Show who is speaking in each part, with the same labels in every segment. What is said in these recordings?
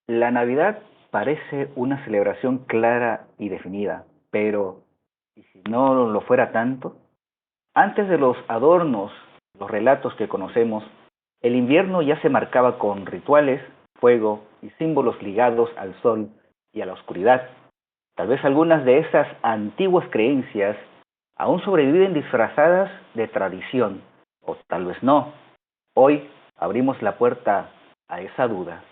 Speaker 1: La Navidad parece una celebración clara y definida, pero ¿y si no lo fuera tanto? Antes de los adornos, los relatos que conocemos, el invierno ya se marcaba con rituales, fuego y símbolos ligados al sol y a la oscuridad. Tal vez algunas de esas antiguas creencias aún sobreviven disfrazadas de tradición, o tal vez no. Hoy abrimos la puerta a esa duda.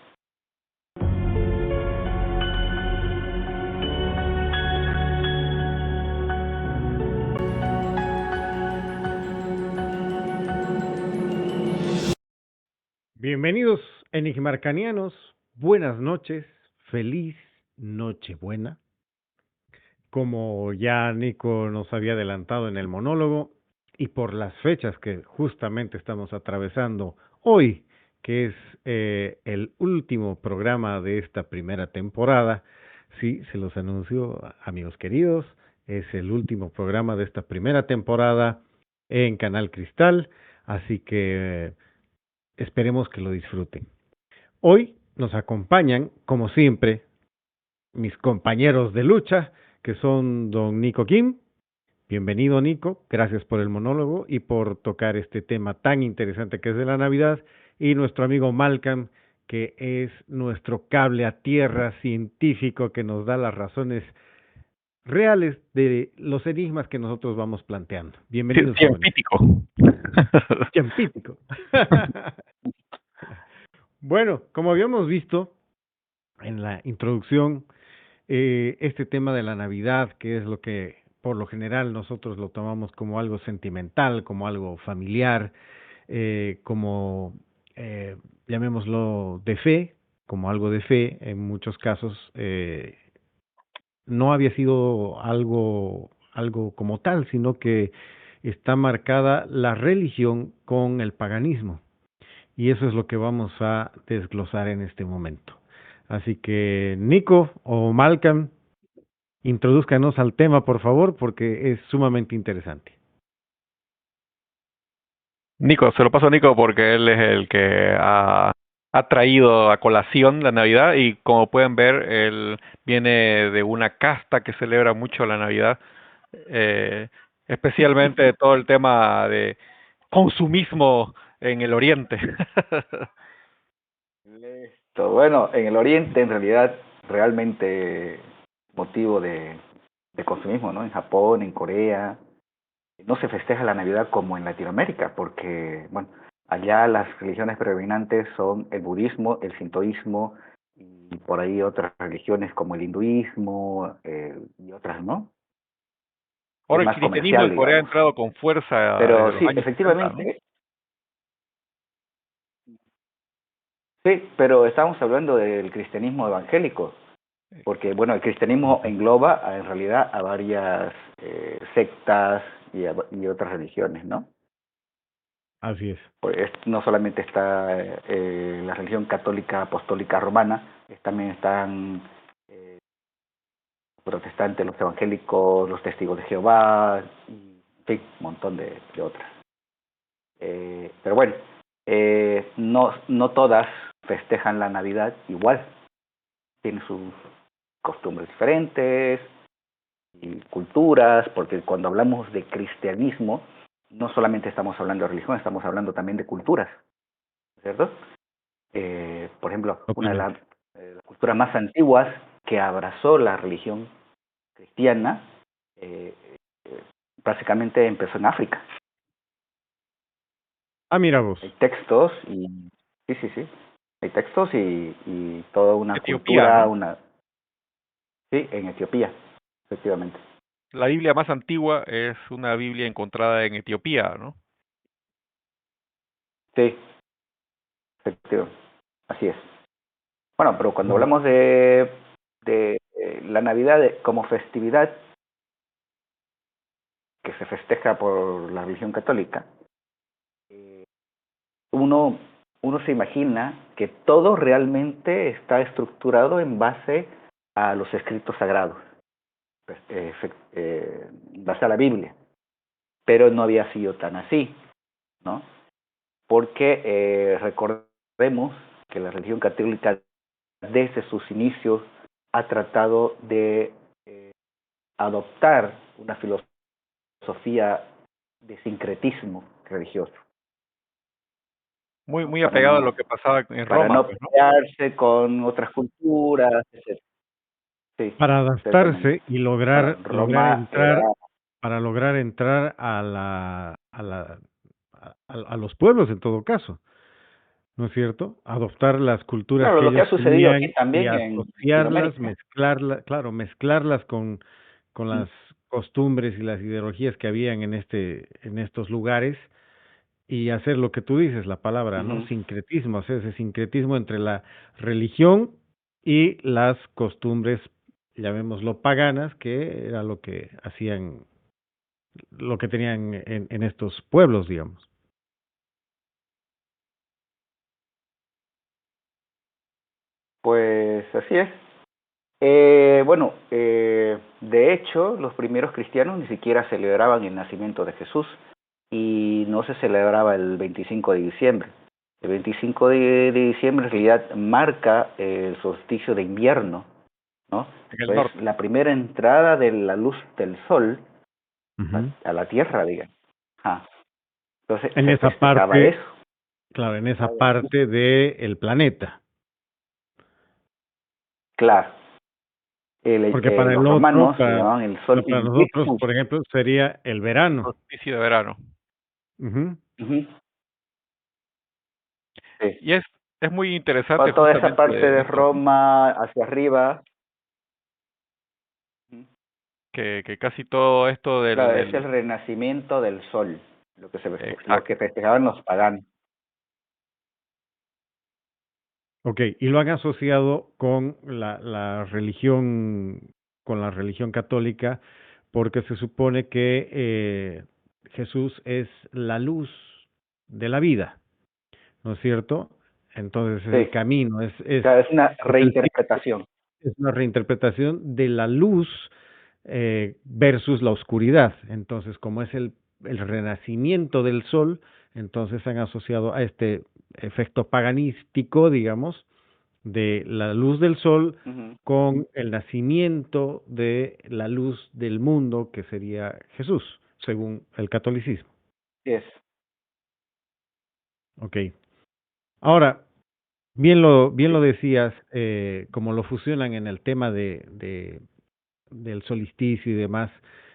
Speaker 2: Bienvenidos, enigmarcanianos. Buenas noches. Feliz Nochebuena. Como ya Nico nos había adelantado en el monólogo, y por las fechas que justamente estamos atravesando hoy, que es el último programa de esta primera temporada, sí, se los anuncio, amigos queridos, es el último programa de esta primera temporada en Canal Cristal, así que esperemos que lo disfruten. Hoy nos acompañan, como siempre, mis compañeros de lucha, que son don Nico Kim. Bienvenido, Nico. Gracias por el monólogo y por tocar este tema tan interesante que es de la Navidad. Y nuestro amigo Malcolm, que es nuestro cable a tierra científico que nos da las razones reales de los enigmas que nosotros vamos planteando. Bienvenidos, jóvenes.
Speaker 3: Científico.
Speaker 2: Científico. Bueno, como habíamos visto en la introducción, este tema de la Navidad, que es lo que por lo general nosotros lo tomamos como algo sentimental, como algo familiar, como llamémoslo de fe, como algo de fe, en muchos casos no había sido algo como tal, sino que está marcada la religión con el paganismo. Y eso es lo que vamos a desglosar en este momento. Así que, Nico o Malcolm, introdúzcanos al tema, por favor, porque es sumamente interesante.
Speaker 3: Nico, se lo paso a Nico porque él es el que ha traído a colación la Navidad y como pueden ver, él viene de una casta que celebra mucho la Navidad, eh, especialmente todo el tema de consumismo en el Oriente.
Speaker 1: Listo. Bueno, en el Oriente en realidad realmente motivo de consumismo, ¿no? En Japón, en Corea, no se festeja la Navidad como en Latinoamérica, porque, bueno, allá las religiones predominantes son el budismo, el sintoísmo y por ahí otras religiones como el hinduismo y otras, ¿no? Es
Speaker 3: Ahora el
Speaker 1: más
Speaker 3: cristianismo en
Speaker 1: comercial,
Speaker 3: Corea ha
Speaker 1: digamos.
Speaker 3: entrado con fuerza
Speaker 1: Pero
Speaker 3: desde los
Speaker 1: sí,
Speaker 3: años 60, ¿no?
Speaker 1: efectivamente, sí, pero estamos hablando del cristianismo evangélico, porque bueno, el cristianismo engloba en realidad a varias sectas y otras religiones, ¿no?
Speaker 2: Así es.
Speaker 1: Pues no solamente está la religión católica apostólica romana, también están eh, protestantes, los evangélicos, los testigos de Jehová, y, en fin, un montón de otras. Pero bueno, no todas festejan la Navidad igual, tienen sus costumbres diferentes y culturas, porque cuando hablamos de cristianismo, no solamente estamos hablando de religión, estamos hablando también de culturas, ¿cierto? Por ejemplo, una de
Speaker 2: Totalmente.
Speaker 1: las culturas más antiguas que abrazó la religión cristiana, eh, eh, básicamente empezó en África.
Speaker 2: Ah, mira vos.
Speaker 1: Hay textos y, sí, sí, sí, hay textos y toda una
Speaker 3: Etiopía,
Speaker 1: cultura,
Speaker 3: ¿no?
Speaker 1: sí, en Etiopía, efectivamente.
Speaker 3: La Biblia más antigua es una Biblia encontrada en Etiopía, ¿no?
Speaker 1: Sí, efectivamente, así es. Bueno, pero cuando
Speaker 2: Wow.
Speaker 1: hablamos de la Navidad como festividad que se festeja por la religión católica, eh, uno, uno se imagina que todo realmente está estructurado en base a los escritos sagrados, pues, en base a la Biblia, pero no había sido tan así, ¿no? Porque recordemos que la religión católica desde sus inicios ha tratado de adoptar una filosofía de sincretismo religioso,
Speaker 3: Muy,
Speaker 1: ¿no?
Speaker 3: muy apegado a lo que pasaba en
Speaker 1: Para
Speaker 3: Roma,
Speaker 1: no
Speaker 3: pues, ¿no?
Speaker 1: pelearse con otras culturas, etc. Sí,
Speaker 2: Para
Speaker 1: exactamente.
Speaker 2: adaptarse y
Speaker 1: Ahora,
Speaker 2: lograr
Speaker 1: Roma era,
Speaker 2: entrar, para lograr entrar a a los pueblos en todo caso, ¿no es cierto? Adoptar las culturas
Speaker 1: claro,
Speaker 2: que
Speaker 1: lo que
Speaker 2: ellos
Speaker 1: ha sucedido aquí
Speaker 2: tenían y
Speaker 1: también en
Speaker 2: asociarlas,
Speaker 1: Latinoamérica.
Speaker 2: mezclarlas, claro, mezclarlas con
Speaker 1: Mm.
Speaker 2: las costumbres y las ideologías que habían en estos lugares y hacer lo que tú dices, la palabra, ¿no?
Speaker 1: Ujú.
Speaker 2: Sincretismo, hacer ese sincretismo entre la religión y las costumbres, llamémoslo paganas, que era lo que hacían, lo que tenían en estos pueblos, digamos.
Speaker 1: Pues así es. Bueno, de hecho, los primeros cristianos ni siquiera celebraban el nacimiento de Jesús y no se celebraba el 25 de diciembre. El 25 de diciembre en realidad marca el solsticio de invierno, ¿no?
Speaker 3: En el
Speaker 1: Pues
Speaker 3: norte.
Speaker 1: la primera entrada de la luz del sol
Speaker 2: Ujú.
Speaker 1: a la tierra, digamos. Ah, entonces
Speaker 2: En
Speaker 1: se
Speaker 2: esa
Speaker 1: festejaba
Speaker 2: parte,
Speaker 1: eso.
Speaker 2: claro, en esa parte del planeta.
Speaker 1: Claro,
Speaker 2: Porque para el
Speaker 1: los
Speaker 2: otro,
Speaker 1: romanos le llamaban el sol
Speaker 2: para nosotros,
Speaker 1: invictus.
Speaker 2: por ejemplo, sería el verano.
Speaker 3: Solsticio de verano.
Speaker 2: Ujú.
Speaker 1: Ujú, sí.
Speaker 3: Y es muy interesante
Speaker 1: Toda esa parte
Speaker 3: justamente
Speaker 1: de
Speaker 3: eso, ¿no?
Speaker 1: Roma hacia arriba,
Speaker 3: Que casi todo esto
Speaker 1: claro, es el renacimiento del sol, lo que
Speaker 3: exacto.
Speaker 1: festejaban los paganos.
Speaker 2: Ok, y lo han asociado con con la religión católica, porque se supone que Jesús es la luz de la vida, ¿no es cierto? Entonces es el
Speaker 1: Sí,
Speaker 2: camino,
Speaker 1: claro, es una
Speaker 2: es el
Speaker 1: reinterpretación.
Speaker 2: es una reinterpretación de la luz versus la oscuridad. Entonces, como es el renacimiento del sol, entonces se han asociado a este efecto paganístico, digamos, de la luz del sol
Speaker 1: Ujú,
Speaker 2: con el nacimiento de la luz del mundo, que sería Jesús, según el catolicismo.
Speaker 1: sí es.
Speaker 2: Ok. Ahora, bien lo decías, como lo fusionan en el tema del solsticio y demás,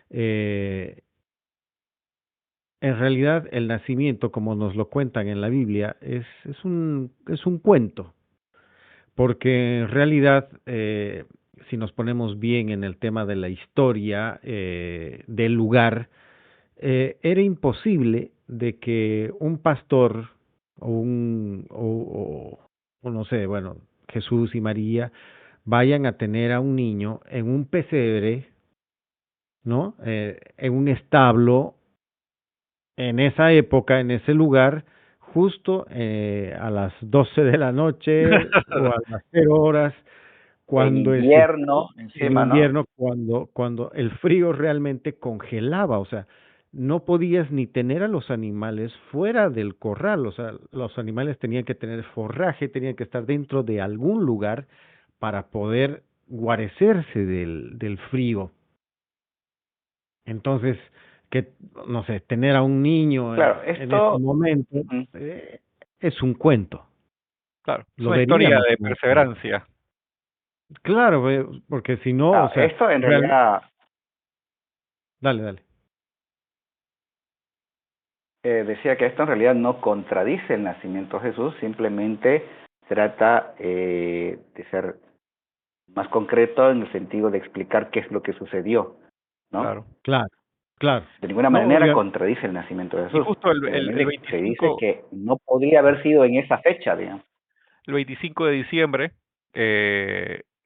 Speaker 2: eh, en realidad el nacimiento, como nos lo cuentan en la Biblia, es un cuento, porque en realidad, si nos ponemos bien en el tema de la historia del lugar, era imposible de que un pastor o no sé, bueno, Jesús y María vayan a tener a un niño en un pesebre, ¿no? En un establo, en esa época, en ese lugar, justo a las 12 de la noche o a las 0 horas,
Speaker 1: En
Speaker 2: cuando
Speaker 1: invierno,
Speaker 2: en
Speaker 1: encima, ¿no?
Speaker 2: invierno, cuando el frío realmente congelaba, o sea, no podías ni tener a los animales fuera del corral, o sea, los animales tenían que tener forraje, tenían que estar dentro de algún lugar para poder guarecerse del frío. Entonces, que, no sé, tener a un niño
Speaker 1: Claro,
Speaker 2: en ese
Speaker 1: esto,
Speaker 2: momento
Speaker 1: ujú,
Speaker 2: es un cuento,
Speaker 3: Claro, es
Speaker 2: lo
Speaker 3: una historia
Speaker 2: veríamos
Speaker 3: de
Speaker 2: como un cuento.
Speaker 3: perseverancia.
Speaker 2: Claro, porque si no, o sea,
Speaker 1: esto en
Speaker 2: real,
Speaker 1: realidad
Speaker 2: dale, dale.
Speaker 1: decía que esto en realidad no contradice el nacimiento de Jesús, simplemente trata de ser más concreto en el sentido de explicar qué es lo que sucedió, ¿no?
Speaker 3: Claro.
Speaker 2: Claro, claro.
Speaker 1: De ninguna
Speaker 2: No,
Speaker 1: manera contradice el nacimiento de
Speaker 3: Y
Speaker 1: Jesús,
Speaker 3: justo
Speaker 1: simplemente se dice que no podría haber sido en esa fecha, digamos.
Speaker 3: el 25 de diciembre,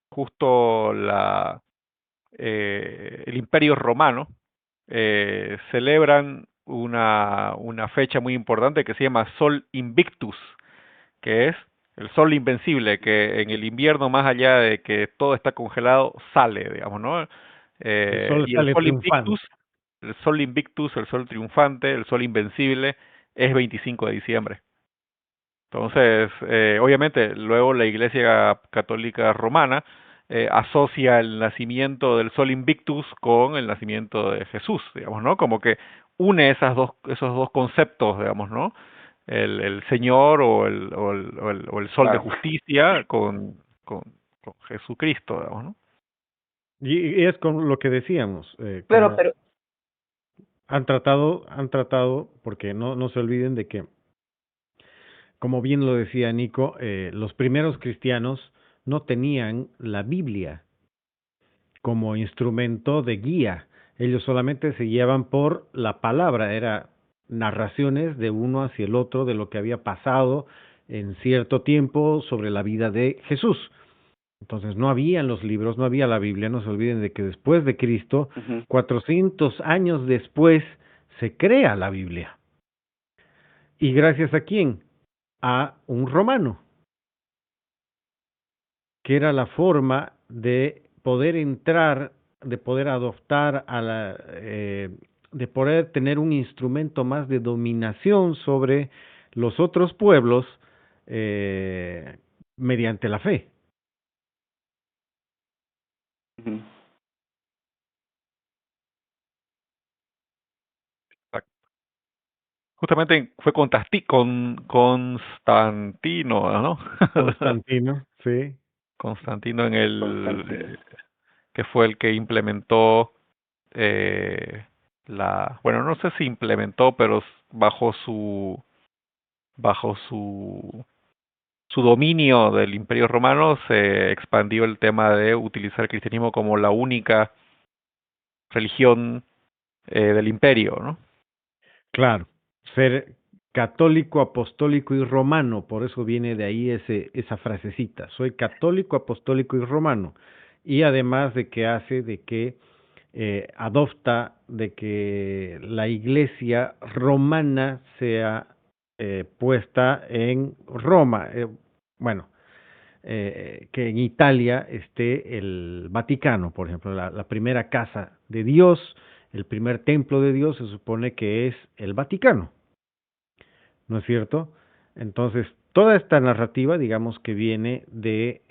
Speaker 3: justo el Imperio Romano celebran una fecha muy importante que se llama Sol Invictus, que es el sol invencible, que en el invierno, más allá de que todo está congelado, sale, digamos, ¿no?
Speaker 2: el sol
Speaker 3: Y
Speaker 2: sale triunfante.
Speaker 3: El sol invictus, el sol triunfante, el sol invencible, es 25 de diciembre. Entonces, obviamente, luego la Iglesia Católica Romana asocia el nacimiento del Sol Invictus con el nacimiento de Jesús, digamos, ¿no? Como que une esos dos conceptos, digamos, ¿no? El Señor o el Sol de
Speaker 1: Claro.
Speaker 3: justicia con Jesucristo, digamos, ¿no?
Speaker 2: Y es con lo que decíamos,
Speaker 1: Pero,
Speaker 2: como han tratado, porque no se olviden de que, como bien lo decía Nico, los primeros cristianos no tenían la Biblia como instrumento de guía. Ellos solamente se guiaban por la palabra, era narraciones de uno hacia el otro de lo que había pasado en cierto tiempo sobre la vida de Jesús. Entonces no habían los libros, no había la Biblia, no se olviden de que después de Cristo, 400 años después, se crea la Biblia. ¿Y gracias a quién? A un romano, que era la forma de poder entrar, de poder adoptar de poder tener un instrumento más de dominación sobre los otros pueblos mediante la fe.
Speaker 3: Justamente fue Constantino, ¿no?
Speaker 2: Constantino, sí.
Speaker 3: Constantino
Speaker 1: Constantino.
Speaker 3: que fue el que implementó bueno, no sé si implementó, pero bajo su dominio del Imperio Romano se expandió el tema de utilizar el cristianismo como la única religión del imperio, ¿no?
Speaker 2: Claro, ser católico, apostólico y romano, por eso viene de ahí esa frasecita, soy católico, apostólico y romano, y además de que hace de que adopta de que la iglesia romana sea puesta en Roma, bueno, que en Italia esté el Vaticano, por ejemplo, la primera casa de Dios, el primer templo de Dios se supone que es el Vaticano, ¿no es cierto? Entonces, toda esta narrativa, digamos que viene de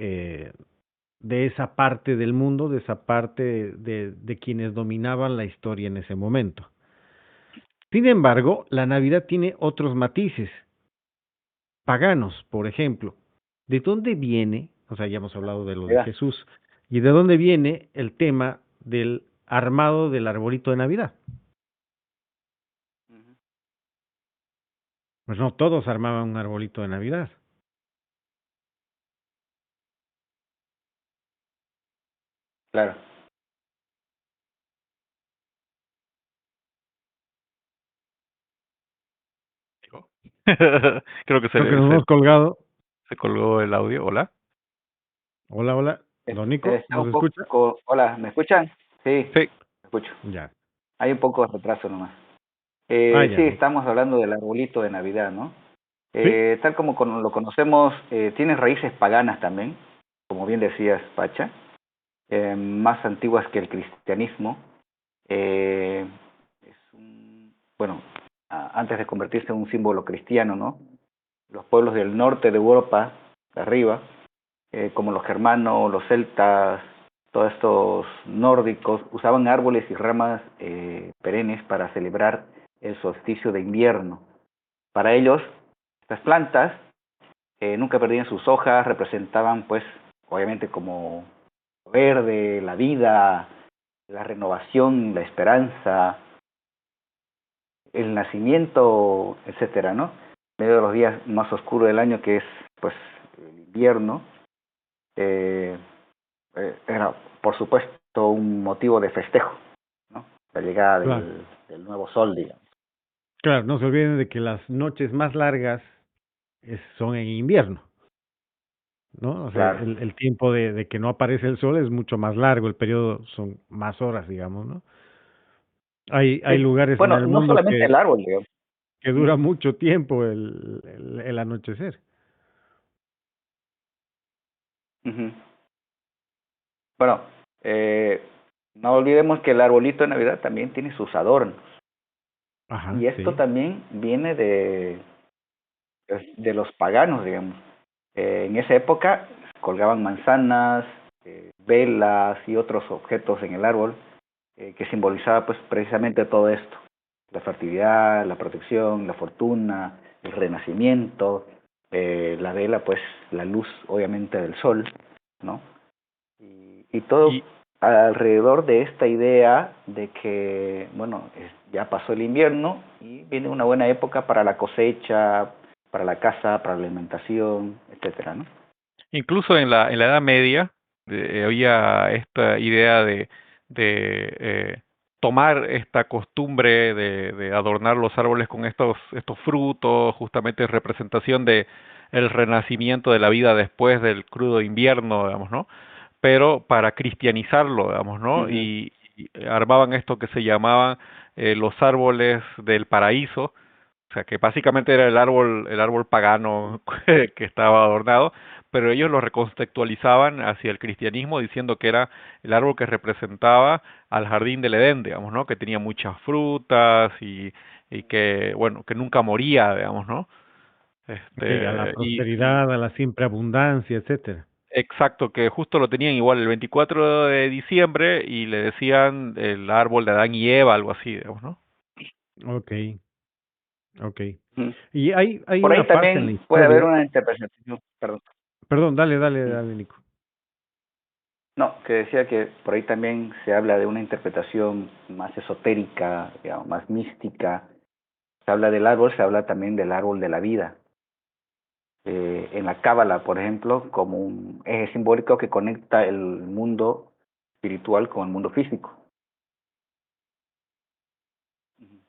Speaker 2: esa parte del mundo, de esa parte de quienes dominaban la historia en ese momento. Sin embargo, la Navidad tiene otros matices paganos, por ejemplo. ¿De dónde viene? O sea, ya hemos hablado de lo de
Speaker 1: Mira.
Speaker 2: Jesús. ¿Y de dónde viene el tema del armado del arbolito de Navidad? Pues no, todos armaban un arbolito de Navidad.
Speaker 1: Claro.
Speaker 3: Creo que
Speaker 2: Creo que nos hemos colgado.
Speaker 3: se colgó el audio. ¿Hola?
Speaker 2: Hola, hola. Don Nico,
Speaker 1: Está
Speaker 2: ¿nos
Speaker 1: un
Speaker 2: escucha?
Speaker 1: poco... Hola, ¿me escuchan? Sí,
Speaker 3: Sí.
Speaker 1: me escucho.
Speaker 2: Ya.
Speaker 1: Hay un poco de retraso nomás.
Speaker 2: Ya.
Speaker 1: Sí, estamos hablando del arbolito de Navidad, ¿no?
Speaker 2: Sí,
Speaker 1: Tal como lo conocemos, tiene raíces paganas también, como bien decías, Pacha, más antiguas que el cristianismo. Bueno, antes de convertirse en un símbolo cristiano, ¿no? Los pueblos del norte de Europa, de arriba, como los germanos, los celtas, todos estos nórdicos, usaban árboles y ramas perennes para celebrar el solsticio de invierno. Para ellos, estas plantas nunca perdían sus hojas, representaban pues obviamente como verde, la vida, la renovación, la esperanza, el nacimiento, etcétera, ¿no? En medio de los días más oscuros del año, que es pues el invierno, eh, era por supuesto un motivo de festejo, ¿no? La llegada
Speaker 2: claro.
Speaker 1: del nuevo sol, digamos.
Speaker 2: Claro, no se olviden de que las noches más largas son en invierno, ¿no? O sea,
Speaker 1: Claro.
Speaker 2: el tiempo de que no aparece el sol es mucho más largo, el periodo son más horas, digamos, ¿no? Hay
Speaker 1: Sí.
Speaker 2: lugares en
Speaker 1: Bueno,
Speaker 2: el
Speaker 1: no
Speaker 2: mundo
Speaker 1: solamente el árbol, digamos.
Speaker 2: que
Speaker 1: ¿Mm?
Speaker 2: dura mucho tiempo el anochecer.
Speaker 1: Uh-huh. Bueno, no olvidemos que el arbolito de Navidad también tiene sus adornos.
Speaker 2: Ajá,
Speaker 1: Y esto
Speaker 2: sí.
Speaker 1: también viene de los paganos, digamos. En esa época colgaban manzanas, velas y otros objetos en el árbol que simbolizaba pues precisamente todo esto, la fertilidad, la protección, la fortuna, el renacimiento, la vela pues la luz obviamente del sol, ¿no? Y todo
Speaker 3: Y,
Speaker 1: alrededor de esta idea de que, bueno, ya pasó el invierno y viene una buena época para la cosecha, para la caza, para la alimentación, etcétera, ¿no?
Speaker 3: Incluso en la Edad Media había esta idea de tomar esta costumbre de adornar los árboles con estos frutos, justamente en representación de el renacimiento de la vida después del crudo invierno, digamos, ¿no? Pero para cristianizarlo, digamos, ¿no?
Speaker 1: Ujú.
Speaker 3: Y armaban esto que se llamaban los árboles del paraíso, o sea, que básicamente era el árbol pagano que estaba adornado, pero ellos lo recontextualizaban hacia el cristianismo diciendo que era el árbol que representaba al jardín del Edén, digamos, ¿no? Que tenía muchas frutas y que, bueno, que nunca moría, digamos, ¿no?
Speaker 2: Ok, a la
Speaker 3: Y
Speaker 2: prosperidad, a la siempre abundancia, etcétera.
Speaker 3: exacto, que justo lo tenían igual el 24 de diciembre y le decían el árbol de Adán y Eva, algo así, digamos, ¿no?
Speaker 2: Ok, ok.
Speaker 1: Ujú.
Speaker 2: Y hay
Speaker 1: Por ahí
Speaker 2: una parte en la
Speaker 1: también puede haber
Speaker 2: historia,
Speaker 1: una interpretación, perdón.
Speaker 2: perdón, dale,
Speaker 1: Ujú.
Speaker 2: Nico.
Speaker 1: No, que decía que por ahí también se habla de una interpretación más esotérica, digamos, más mística. Se habla del árbol, se habla también del árbol de la vida. En la Cábala, por ejemplo, como un eje simbólico que conecta el mundo espiritual con el mundo físico.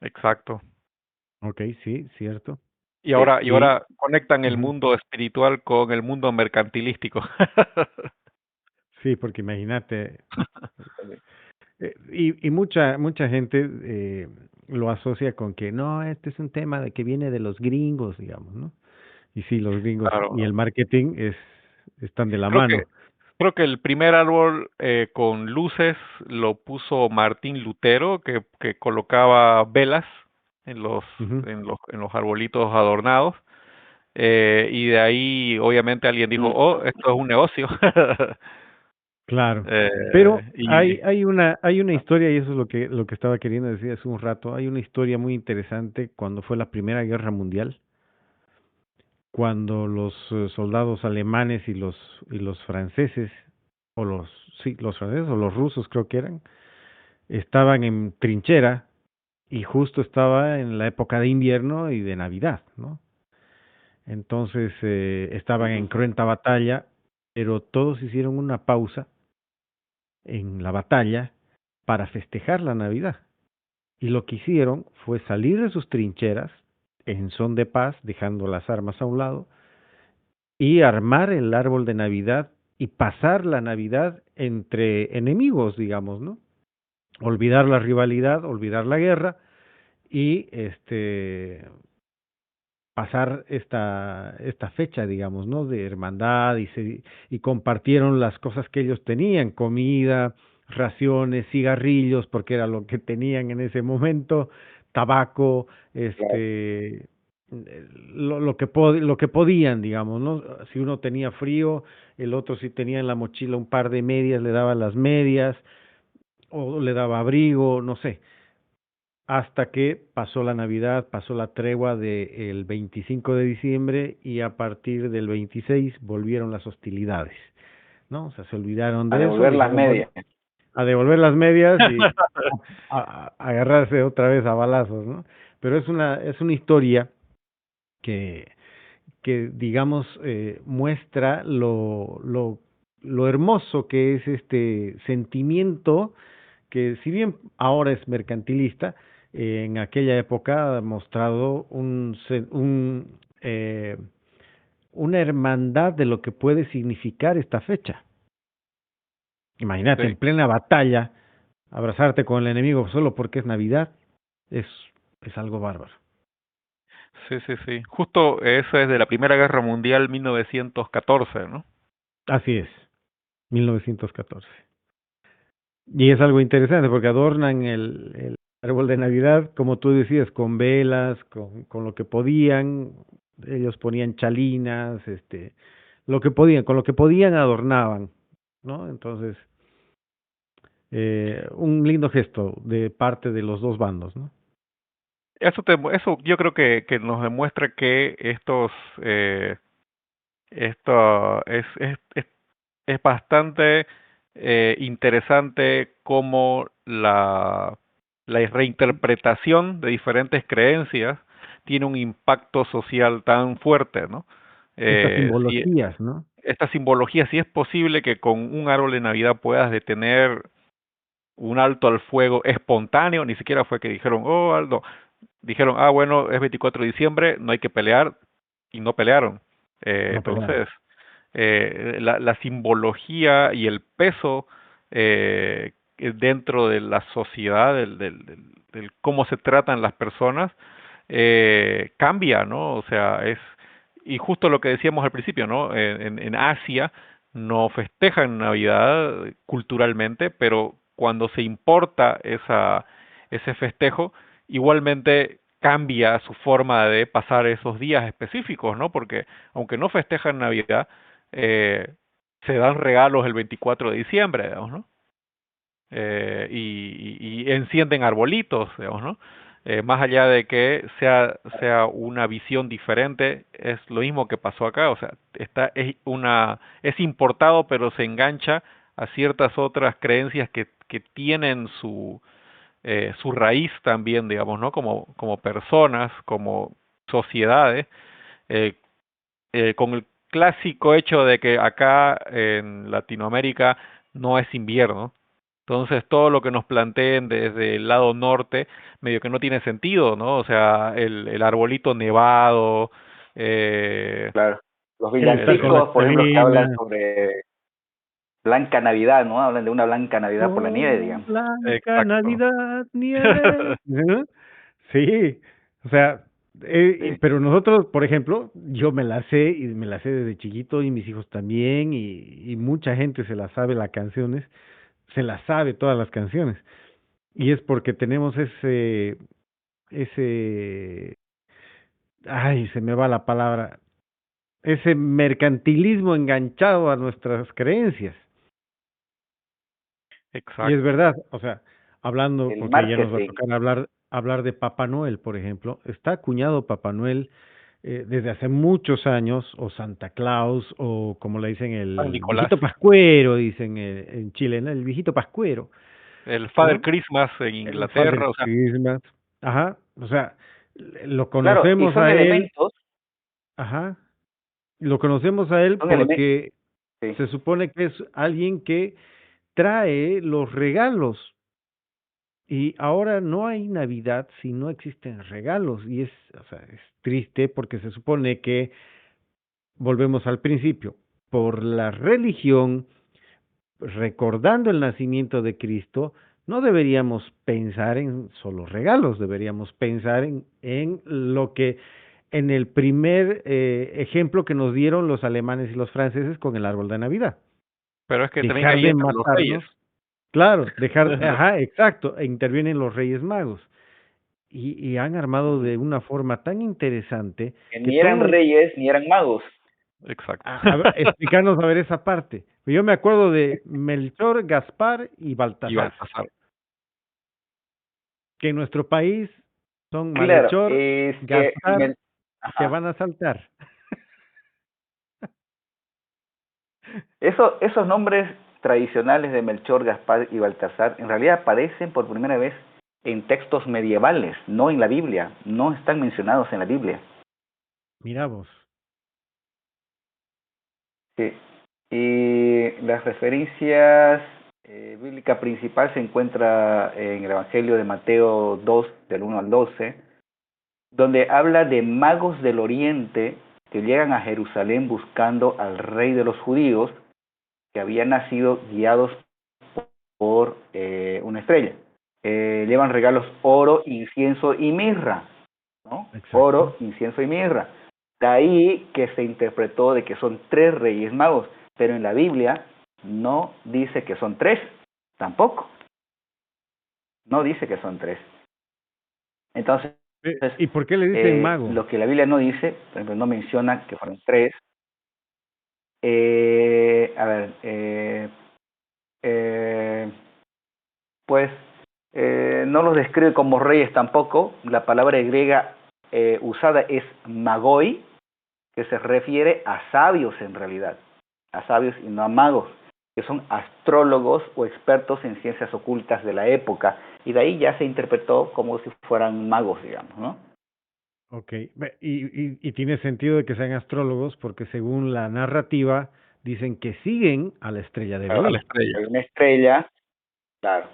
Speaker 3: Exacto.
Speaker 2: Ok, sí, cierto.
Speaker 1: Sí,
Speaker 3: Y
Speaker 2: Y,
Speaker 3: ahora conectan el
Speaker 2: ujú,
Speaker 3: mundo espiritual con el mundo mercantilístico.
Speaker 2: sí, porque imagínate, y mucha gente lo asocia con que no, este es un tema de que viene de los gringos, digamos, ¿no? Y sí, los gringos y
Speaker 3: Claro.
Speaker 2: el marketing están de la
Speaker 3: Creo
Speaker 2: mano.
Speaker 3: que creo que el primer árbol con luces lo puso Martín Lutero, que colocaba velas en
Speaker 2: Ujú,
Speaker 3: en los arbolitos adornados. Y de ahí, obviamente, alguien dijo,
Speaker 1: mm,
Speaker 3: oh, esto es un negocio.
Speaker 2: claro. Pero
Speaker 3: Y
Speaker 2: hay una historia, y eso es lo que estaba queriendo decir hace un rato. Hay una historia muy interesante cuando fue la Primera Guerra Mundial, cuando los soldados alemanes y los franceses, o los, sí, los franceses o los rusos creo que eran, estaban en trinchera y justo estaba en la época de invierno y de Navidad, ¿no? Entonces estaban en
Speaker 1: ujú.
Speaker 2: cruenta batalla, pero todos hicieron una pausa en la batalla para festejar la Navidad. Y lo que hicieron fue salir de sus trincheras en son de paz, dejando las armas a un lado, y armar el árbol de Navidad y pasar la Navidad entre enemigos, digamos, ¿no? Olvidar la rivalidad, olvidar la guerra y pasar esta fecha, digamos, ¿no? De hermandad y compartieron las cosas que ellos tenían, comida, raciones, cigarrillos, porque era lo que tenían en ese momento, tabaco,
Speaker 1: Claro,
Speaker 2: lo que podían, digamos, ¿no? Si uno tenía frío, el otro si tenía en la mochila un par de medias, le daba las medias, o le daba abrigo, no sé, hasta que pasó la Navidad, pasó la tregua del 25 de diciembre y a partir del 26 volvieron las hostilidades, ¿no? O sea, se olvidaron
Speaker 1: a
Speaker 2: de eso,
Speaker 1: devolver las
Speaker 2: dijeron, bueno,
Speaker 1: medias.
Speaker 2: a devolver las medias y a agarrarse otra vez a balazos, ¿no? Pero es una historia que, que digamos, muestra lo hermoso que es este sentimiento que si bien ahora es mercantilista, en aquella época ha mostrado una hermandad de lo que puede significar esta fecha. Imagínate, en
Speaker 3: sí,
Speaker 2: plena batalla, abrazarte con el enemigo solo porque es Navidad, es, es algo bárbaro.
Speaker 3: sí, sí, sí. Justo eso es de la Primera Guerra Mundial 1914, ¿no?
Speaker 2: Así es, 1914. Y es algo interesante porque adornan el árbol de Navidad, como tú decías, con velas, con lo que podían, Ellos ponían chalinas, lo que podían, con lo que podían adornaban, ¿no? Entonces, un lindo gesto de parte de los dos bandos, ¿no?
Speaker 3: Eso yo creo que nos demuestra que esto es bastante interesante cómo la reinterpretación de diferentes creencias tiene un impacto social tan fuerte, ¿no?
Speaker 2: Estas
Speaker 3: Si
Speaker 2: simbologías, ¿no?
Speaker 3: esta simbología, si es posible que con un árbol de Navidad puedas detener un alto al fuego espontáneo, ni siquiera fue que dijeron, oh, Aldo, dijeron, ah, bueno, es 24 de diciembre, no hay que pelear, y no pelearon.
Speaker 2: No pelearon.
Speaker 3: Entonces, la simbología y el peso dentro de la sociedad, del cómo se tratan las personas, cambia, ¿no? O sea, y justo lo que decíamos al principio, ¿no? En Asia no festejan Navidad culturalmente, pero cuando se importa ese festejo, igualmente cambia su forma de pasar esos días específicos, ¿no? Porque aunque no festejan Navidad, eh, se dan regalos el 24 de diciembre, digamos, ¿no? Y encienden arbolitos, digamos, ¿no? Más allá de que sea una visión diferente, es lo mismo que pasó acá, o sea, es importado, pero se engancha a ciertas otras creencias que tienen su raíz también, digamos, ¿no? Como personas, como sociedades, eh, con el clásico hecho de que acá en Latinoamérica no es invierno. Entonces todo lo que nos planteen desde el lado norte medio que no tiene sentido, ¿no? O sea, el arbolito nevado, eh,
Speaker 1: Claro. Los
Speaker 2: Estar con la
Speaker 1: villancicos, por ejemplo, que hablan
Speaker 2: chalina.
Speaker 1: sobre Blanca Navidad, ¿no? Hablan de una Blanca Navidad por la nieve,
Speaker 2: Oh,
Speaker 1: digamos.
Speaker 2: blanca
Speaker 3: exacto.
Speaker 2: Navidad, nieve. Ajá. Sí, o sea,
Speaker 1: Sí.
Speaker 2: pero nosotros, por ejemplo, yo me la sé y me la sé desde chiquito y mis hijos también y mucha gente se la sabe las canciones, se las sabe todas las canciones y es porque tenemos ese, ay, se me va la palabra, ese mercantilismo enganchado a nuestras creencias. Y es
Speaker 3: Exacto.
Speaker 2: verdad, o sea, hablando,
Speaker 1: El
Speaker 2: porque ya nos va a
Speaker 1: marketing.
Speaker 2: tocar hablar de Papá Noel, por ejemplo, está acuñado Papá Noel desde hace muchos años, o Santa Claus, o como le dicen
Speaker 3: San
Speaker 2: el
Speaker 3: Nicolás.
Speaker 2: viejito pascuero, dicen en Chile, ¿no? El viejito pascuero,
Speaker 3: El Father
Speaker 2: ¿no?
Speaker 3: Christmas en
Speaker 2: El Father
Speaker 3: Inglaterra, o sea,
Speaker 2: Christmas, ajá, o sea, lo
Speaker 1: Claro, y
Speaker 2: conocemos a él,
Speaker 1: elementos,
Speaker 2: ajá, lo conocemos a él
Speaker 1: son elementos,
Speaker 2: porque
Speaker 1: sí.
Speaker 2: se supone que es alguien que trae los regalos. Y ahora no hay Navidad si no existen regalos. Y o sea, es triste porque se supone que, volvemos al principio, por la religión, recordando el nacimiento de Cristo, no deberíamos pensar en solo regalos, deberíamos pensar en lo que, en el primer ejemplo que nos dieron los alemanes y los franceses con el árbol de Navidad.
Speaker 3: pero es que también
Speaker 2: Dejar
Speaker 3: ahí
Speaker 2: de
Speaker 3: entran los reyes.
Speaker 2: matarnos. Claro, dejar, ajá, exacto, intervienen los Reyes Magos y han armado
Speaker 1: Ujú.
Speaker 2: de una forma tan interesante
Speaker 1: Que
Speaker 2: que
Speaker 1: ni eran
Speaker 2: todo,
Speaker 1: reyes ni eran magos.
Speaker 3: Exacto.
Speaker 2: explicarnos a ver esa parte. Yo me acuerdo de Melchor, Gaspar y
Speaker 3: Y
Speaker 2: Baltasar,
Speaker 3: Baltasar.
Speaker 2: que en nuestro país son
Speaker 1: Claro,
Speaker 2: Malhechor,
Speaker 1: es que
Speaker 2: Gaspar y te
Speaker 1: ajá.
Speaker 2: van a saltar.
Speaker 1: Esos nombres tradicionales de Melchor, Gaspar y Baltasar en realidad aparecen por primera vez en textos medievales, no en la Biblia, no están mencionados en la Biblia.
Speaker 2: Mira vos.
Speaker 1: Sí. Y las referencias bíblica principal se encuentra en el Evangelio de Mateo 2, del 1 al 12, donde habla de magos del oriente que llegan a Jerusalén buscando al rey de los judíos que había nacido guiados por una estrella. Llevan regalos oro, incienso y mirra, ¿no?
Speaker 2: Exacto.
Speaker 1: Oro, incienso y mirra. De ahí que se interpretó de que son tres reyes magos, pero en la Biblia no dice que son tres, tampoco, no dice que son tres. Entonces, Entonces,
Speaker 2: ¿Y por qué le dicen mago?
Speaker 1: lo que la Biblia no dice, por ejemplo, no menciona que fueron tres. A ver, eh, pues no los describe como reyes tampoco. La palabra griega usada es magoi, que se refiere a sabios en realidad, a sabios y no a magos, que son astrólogos o expertos en ciencias ocultas de la época, y de ahí ya se interpretó como si fueran magos, digamos, ¿no?
Speaker 2: Ok, y tiene sentido de que sean astrólogos porque según la narrativa dicen que siguen a la estrella de
Speaker 3: A la
Speaker 2: Belén.
Speaker 3: estrella.
Speaker 1: Hay una estrella, claro.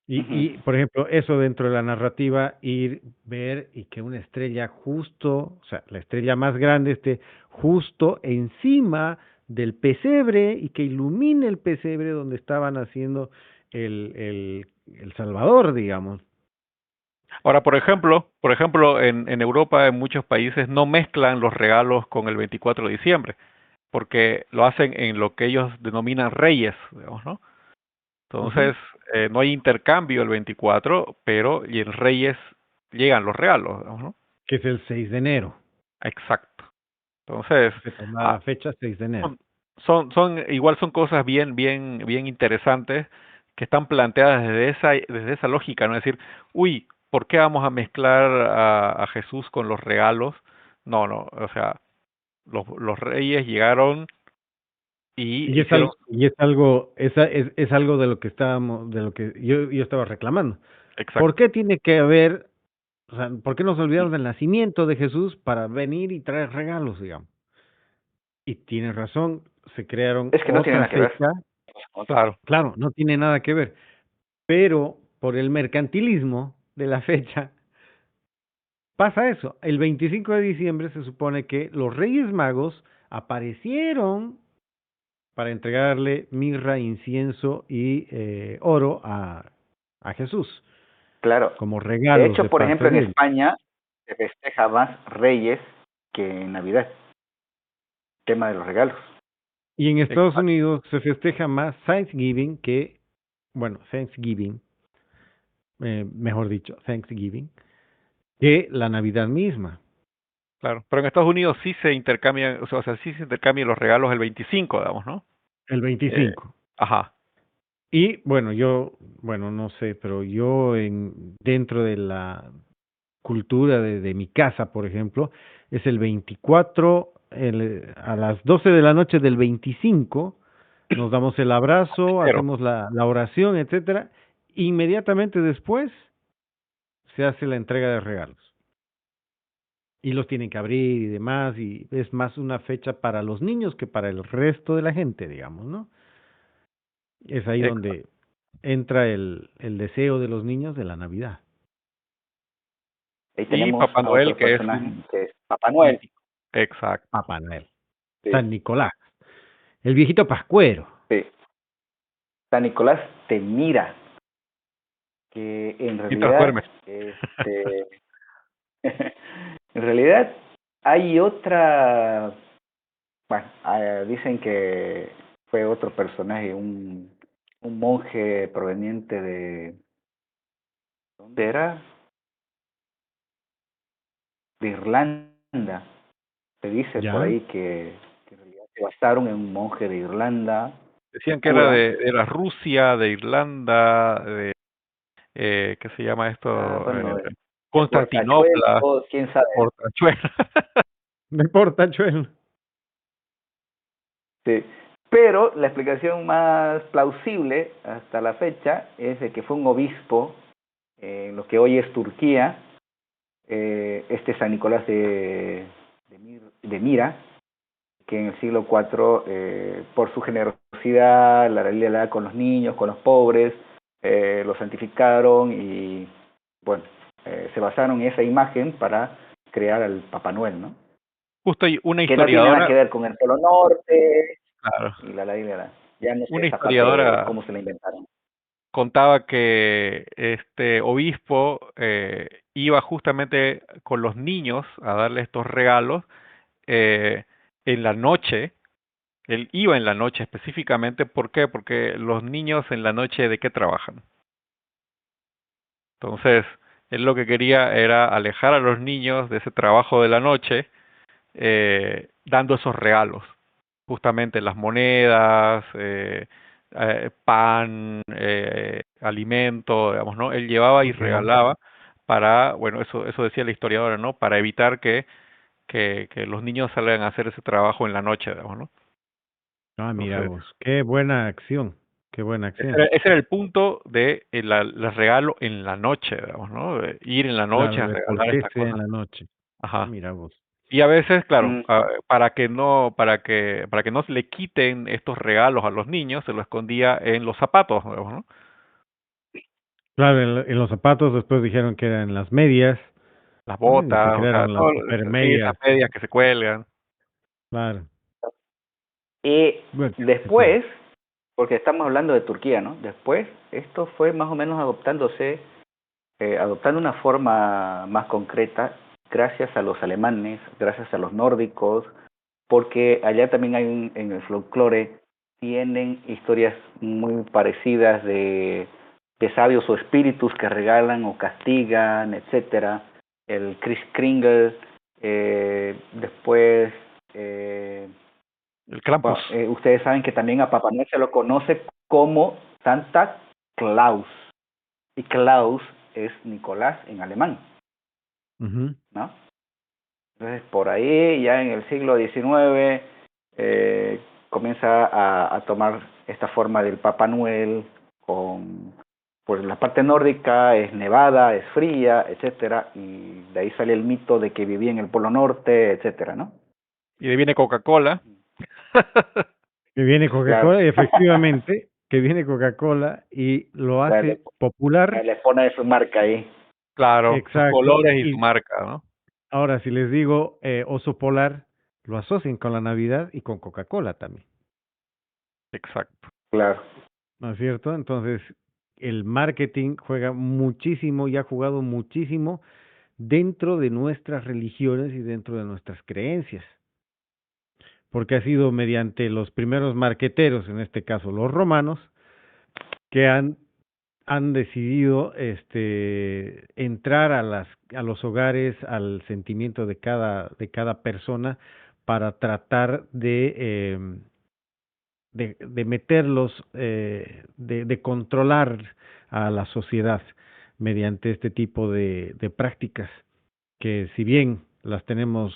Speaker 1: Ujú.
Speaker 2: Por ejemplo, eso dentro de la narrativa, ir, ver y que una estrella justo, o sea, la estrella más grande esté justo encima del pesebre y que ilumine el pesebre donde estaban haciendo el Salvador, digamos.
Speaker 3: Ahora, por ejemplo, en Europa, en muchos países no mezclan los regalos con el 24 de diciembre, porque lo hacen en lo que ellos denominan reyes, digamos, ¿no?
Speaker 2: Ujú.
Speaker 3: Entonces, no hay intercambio el 24, pero y en Reyes llegan los regalos, digamos, ¿no?
Speaker 2: Que es el 6 de enero.
Speaker 3: Exacto. Entonces,
Speaker 2: Se toma
Speaker 3: ah,
Speaker 2: la fecha 6 de enero.
Speaker 3: igual son cosas bien interesantes que están planteadas desde esa lógica, ¿no? Es decir, uy, ¿por qué vamos a mezclar a Jesús con los regalos? No, no, o sea, los reyes llegaron y hicieron
Speaker 2: Es algo de lo que estábamos, de lo que yo estaba reclamando. ¿Por
Speaker 3: exacto.
Speaker 2: qué tiene que haber, o sea, por qué nos olvidamos del nacimiento de Jesús para venir y traer regalos, digamos? Y tienes razón, se crearon
Speaker 1: Es que no tiene
Speaker 2: otra
Speaker 1: nada que ver.
Speaker 2: fecha,
Speaker 3: Claro.
Speaker 2: claro, no tiene nada que ver, pero por el mercantilismo de la fecha pasa eso. El 25 de diciembre se supone que los Reyes Magos aparecieron para entregarle mirra, incienso y oro a Jesús
Speaker 1: Claro.
Speaker 2: como
Speaker 1: De
Speaker 2: regalos
Speaker 1: hecho,
Speaker 2: de
Speaker 1: por
Speaker 2: parte
Speaker 1: ejemplo, en
Speaker 2: de él.
Speaker 1: España se festeja más Reyes que en Navidad, tema de los regalos.
Speaker 2: Y en Estados
Speaker 3: Exacto.
Speaker 2: Unidos se festeja más Thanksgiving que, bueno, Thanksgiving, mejor dicho, Thanksgiving, que la Navidad misma,
Speaker 3: Claro, pero en Estados Unidos sí se intercambian, o sea, sí se intercambian los regalos el 25, digamos, ¿no?
Speaker 2: el
Speaker 3: Eh,
Speaker 2: 25.
Speaker 3: ajá,
Speaker 2: Y bueno, bueno, no sé, pero dentro de la cultura de mi casa, por ejemplo, es el 24, a las 12 de la noche del 25, nos damos el abrazo,
Speaker 3: pero
Speaker 2: hacemos la oración, etcétera. Inmediatamente después se hace la entrega de regalos. Y los tienen que abrir y demás, y es más una fecha para los niños que para el resto de la gente, digamos, ¿no? Es ahí
Speaker 3: exacto.
Speaker 2: donde entra el deseo de los niños de la Navidad.
Speaker 1: Ahí
Speaker 3: Y
Speaker 1: tenemos
Speaker 3: Papá
Speaker 1: a
Speaker 3: Noel,
Speaker 1: otro
Speaker 3: que es
Speaker 1: personaje
Speaker 3: un
Speaker 1: que es Papá Noel.
Speaker 3: mítico. Exacto.
Speaker 2: Papá Noel,
Speaker 1: Sí,
Speaker 2: San Nicolás, el viejito pascuero.
Speaker 1: sí. San Nicolás te mira, que en
Speaker 3: Mientras
Speaker 1: realidad,
Speaker 3: duermes.
Speaker 1: en realidad hay otra, bueno, dicen que fue otro personaje, un monje proveniente ¿dónde era? De Irlanda. Se dice por
Speaker 2: ¿Ya?
Speaker 1: ahí que en realidad se basaron en un monje de Irlanda, un
Speaker 3: Decían que era
Speaker 1: cura.
Speaker 3: de la Rusia, de Irlanda, ¿qué se llama esto?
Speaker 1: Bueno, de
Speaker 3: Constantinopla,
Speaker 1: Portachuelo, quién sabe.
Speaker 3: Portachuelo.
Speaker 2: De portachuelo.
Speaker 1: Sí. Pero la explicación más plausible hasta la fecha es de que fue un obispo en lo que hoy es Turquía, este San Nicolás de Mira, que en el siglo IV, por su generosidad, la realidad con los niños, con los pobres, los santificaron y, bueno, se basaron en esa imagen para crear al Papá Noel, ¿no?
Speaker 3: Justo hay una
Speaker 1: Que no tiene nada
Speaker 3: historiadora,
Speaker 1: que ver con el Polo Norte
Speaker 3: claro,
Speaker 1: y la. Ya no sé
Speaker 3: una
Speaker 1: esa parte,
Speaker 3: historiadora
Speaker 1: cómo se la inventaron.
Speaker 3: contaba que este obispo iba justamente con los niños a darle estos regalos eh, en la noche. Él iba en la noche específicamente, ¿por qué? Porque los niños en la noche, ¿de qué trabajan? Entonces, Él lo que quería era alejar a los niños de ese trabajo de la noche, dando esos regalos, justamente las monedas, pan, alimento, digamos, ¿no? Él llevaba y
Speaker 2: Ok.
Speaker 3: regalaba para, bueno, eso decía la historiadora, ¿no? Para evitar que los niños salgan a hacer ese trabajo en la noche, digamos, ¿no?
Speaker 2: Ah, mira
Speaker 3: Entonces,
Speaker 2: vos, qué buena acción, qué buena acción.
Speaker 3: ese era el punto de el regalo en la noche, digamos, ¿no? De ir en la noche
Speaker 2: Claro,
Speaker 3: a
Speaker 2: de por
Speaker 3: regalar
Speaker 2: qué
Speaker 3: estas
Speaker 2: sea en
Speaker 3: cosas.
Speaker 2: la noche. Ah,
Speaker 3: Ajá.
Speaker 2: mira vos.
Speaker 3: Y a veces, claro,
Speaker 1: Mm,
Speaker 3: para que no se le quiten estos regalos a los niños, se lo escondía en los zapatos, digamos, ¿no?
Speaker 2: Claro, en los zapatos después dijeron que eran las medias,
Speaker 3: Las
Speaker 2: ¿no? Y ni
Speaker 3: botas, o
Speaker 2: siquiera
Speaker 3: sea,
Speaker 2: eran las
Speaker 3: todo,
Speaker 2: super
Speaker 3: sí, esas
Speaker 2: medias.
Speaker 3: medias que se cuelgan.
Speaker 2: Claro.
Speaker 1: Y
Speaker 2: Bueno, qué feo.
Speaker 1: después, porque estamos hablando de Turquía, ¿no? Después, esto fue más o menos adoptando una forma más concreta gracias a los alemanes, gracias a los nórdicos, porque allá también hay en el folclore, tienen historias muy parecidas de sabios o espíritus que regalan o castigan, etcétera. El Kris Kringle, después,
Speaker 3: El Krampus.
Speaker 1: bueno, ustedes saben que también a Papá Noel se lo conoce como Santa Claus, y Klaus es Nicolás en alemán,
Speaker 2: Ujú.
Speaker 1: ¿no? Entonces, por ahí, ya en el siglo XIX, comienza a tomar esta forma del Papá Noel, pues la parte nórdica es nevada, es fría, etcétera, y de ahí sale el mito de que vivía en el Polo Norte, etcétera, ¿no?
Speaker 3: Y de ahí viene Coca-Cola.
Speaker 2: Que viene
Speaker 1: Claro.
Speaker 2: Coca-Cola, efectivamente, que viene Coca-Cola y lo
Speaker 1: le,
Speaker 2: hace popular,
Speaker 1: le pone su marca ahí.
Speaker 3: Claro, sus
Speaker 2: exacto.
Speaker 3: colores y su
Speaker 2: Y
Speaker 3: marca, ¿no?
Speaker 2: ahora, si les digo oso polar, lo asocian con la Navidad y con Coca-Cola también,
Speaker 3: Exacto.
Speaker 1: Claro.
Speaker 2: ¿no es cierto? Entonces, el marketing juega muchísimo y ha jugado muchísimo dentro de nuestras religiones y dentro de nuestras creencias, porque ha sido mediante los primeros marqueteros, en este caso los romanos, que han decidido entrar a los hogares, al sentimiento de cada persona para tratar de meterlos, de controlar a la sociedad mediante este tipo de prácticas que si bien las tenemos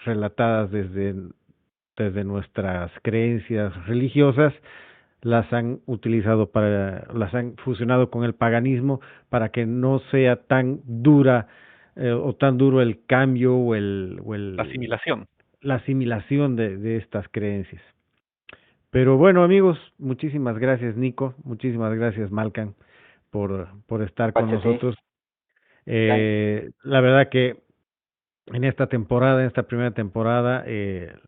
Speaker 2: relatadas desde nuestras creencias religiosas, las han fusionado con el paganismo para que no sea tan dura o tan duro el cambio
Speaker 3: La asimilación.
Speaker 2: la asimilación de estas creencias. Pero bueno, amigos, muchísimas gracias, Nico, muchísimas gracias, Malcan, por estar con
Speaker 1: Pachete.
Speaker 2: nosotros. La verdad que en esta temporada, en esta primera temporada,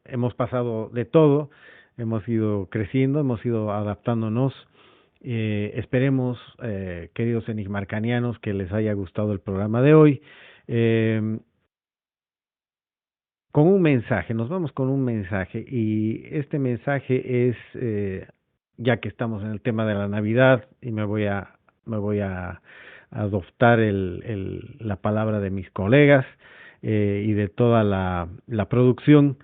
Speaker 2: hemos pasado de todo, hemos ido creciendo, hemos ido adaptándonos. Esperemos, queridos enigmarcanianos, que les haya gustado el programa de hoy. Eh, con un mensaje, nos vamos con un mensaje y este mensaje es, ya que estamos en el tema de la Navidad y me voy a adoptar la palabra de mis colegas y de toda la producción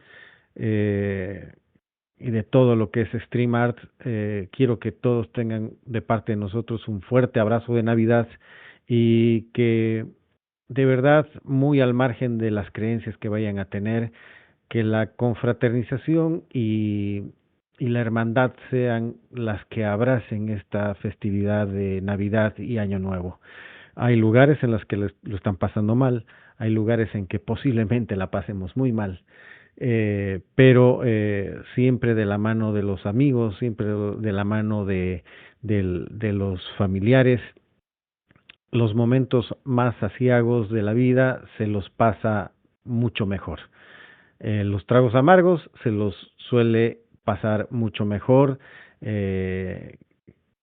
Speaker 2: eh, y de todo lo que es StreamArt, quiero que todos tengan de parte de nosotros un fuerte abrazo de Navidad y que de verdad, muy al margen de las creencias que vayan a tener, que la confraternización y la hermandad sean las que abracen esta festividad de Navidad y Año Nuevo. Hay lugares en los que lo están pasando mal, hay lugares en que posiblemente la pasemos muy mal, pero siempre de la mano de los amigos, siempre de la mano de los familiares, los momentos más aciagos de la vida se los pasa mucho mejor. Los tragos amargos se los suele pasar mucho mejor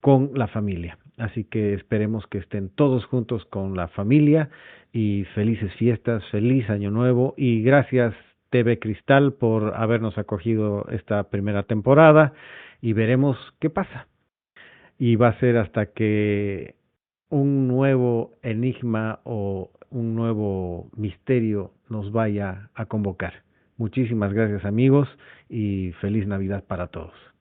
Speaker 2: con la familia. Así que esperemos que estén todos juntos con la familia y felices fiestas, feliz año nuevo y gracias TV Cristal por habernos acogido esta primera temporada y veremos qué pasa. Y va a ser hasta que un nuevo enigma o un nuevo misterio nos vaya a convocar. Muchísimas gracias, amigos, y feliz Navidad para todos.